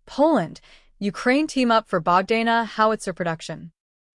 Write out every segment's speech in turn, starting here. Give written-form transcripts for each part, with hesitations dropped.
Poland, Ukraine team up for Bogdana howitzer production.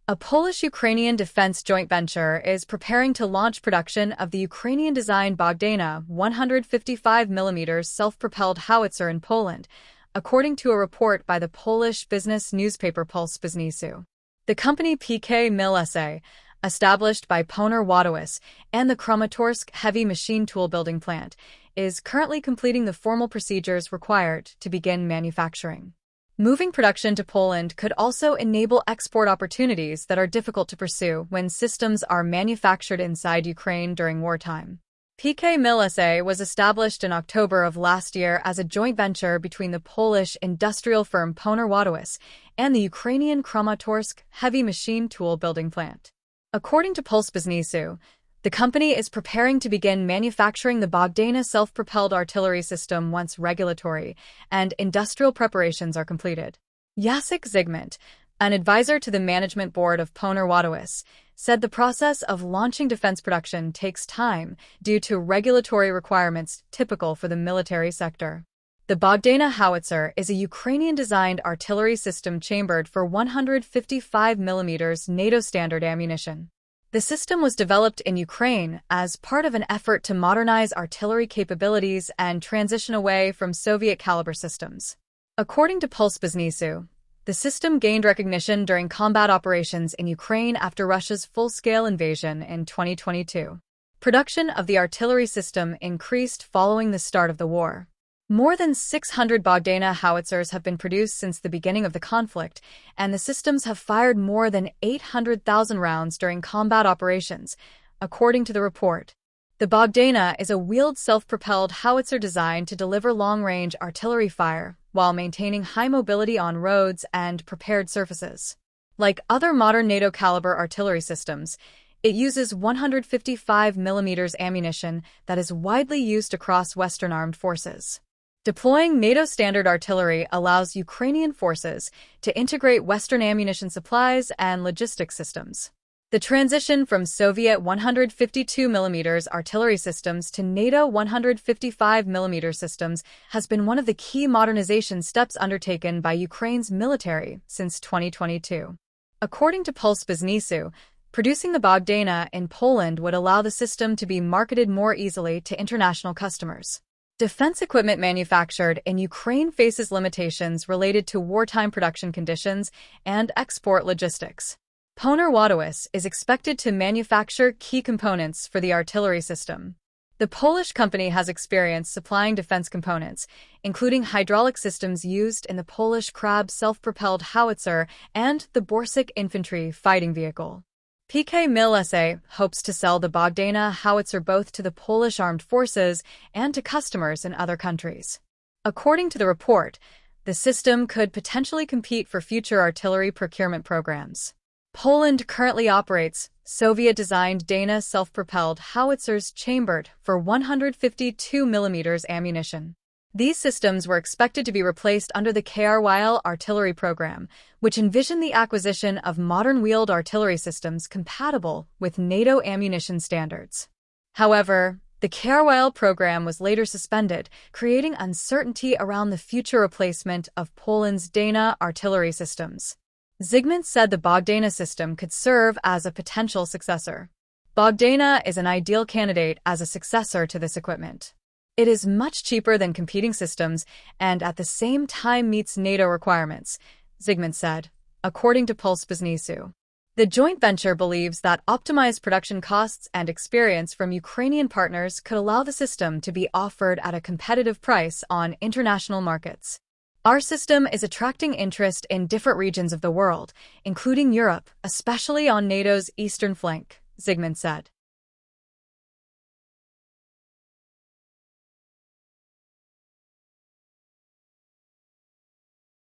A Polish-Ukrainian defense joint venture is preparing to launch production of the Ukrainian-designed Bogdana 155mm self-propelled howitzer in Poland, according to a report by the Polish business newspaper Polish-Biznesu. The company PK Mill SA, established by Polish-Waterworks and the Kramatorsk heavy machine tool building plant, is currently completing the formal procedures required to begin manufacturing. Moving production to Poland could also enable export opportunities that are difficult to pursue when systems are manufactured inside Ukraine during wartime. PK Mill SA was established in October of last year as a joint venture between the Polish industrial firm Polish-Waterworks and the Ukrainian Kramatorsk heavy machine tool building plant. According to Polish-Biznesu, the company is preparing to begin manufacturing the Bogdana self-propelled artillery system once regulatory and industrial preparations are completed. Jacek Zygmunt, an advisor to the management board of Polish-Waterworks, said the process of launching defense production takes time due to regulatory requirements typical for the military sector. The Bogdana howitzer is a Ukrainian-designed artillery system chambered for 155mm NATO standard ammunition. The system was developed in Ukraine as part of an effort to modernize artillery capabilities and transition away from Soviet-caliber systems. According to Polish-Biznesu, the system gained recognition during combat operations in Ukraine after Russia's full-scale invasion in 2022. Production of the artillery system increased following the start of the war. More than 600 Bogdana howitzers have been produced since the beginning of the conflict, and the systems have fired more than 800,000 rounds during combat operations, according to the report. The Bogdana is a wheeled self-propelled howitzer designed to deliver long-range artillery fire while maintaining high mobility on roads and prepared surfaces. Like other modern NATO-caliber artillery systems, it uses 155mm ammunition that is widely used across Western armed forces. Deploying NATO standard artillery allows Ukrainian forces to integrate Western ammunition supplies and logistics systems. The transition from Soviet 152mm artillery systems to NATO 155mm systems has been one of the key modernization steps undertaken by Ukraine's military since 2022. According to Polish-Biznesu, producing the Bogdana in Poland would allow the system to be marketed more easily to international customers. Defense equipment manufactured in Ukraine faces limitations related to wartime production conditions and export logistics. Polish-Waterworks is expected to manufacture key components for the artillery system. The Polish company has experience supplying defense components, including hydraulic systems used in the Polish Krab self-propelled howitzer and the Borsuk infantry fighting vehicle. PK Mill SA hopes to sell the Bogdana howitzer both to the Polish armed forces and to customers in other countries. According to the report, the system could potentially compete for future artillery procurement programs. Poland currently operates Soviet-designed Dana self-propelled howitzers chambered for 152mm ammunition. These systems were expected to be replaced under the KRYL artillery program, which envisioned the acquisition of modern wheeled artillery systems compatible with NATO ammunition standards. However, the KRYL program was later suspended, creating uncertainty around the future replacement of Poland's Dana artillery systems. Zygmunt said the Bogdana system could serve as a potential successor. Bogdana is an ideal candidate as a successor to this equipment. It is much cheaper than competing systems and at the same time meets NATO requirements, Zygmunt said, according to Polish-Biznesu. The joint venture believes that optimized production costs and experience from Ukrainian partners could allow the system to be offered at a competitive price on international markets. Our system is attracting interest in different regions of the world, including Europe, especially on NATO's eastern flank, Zygmunt said.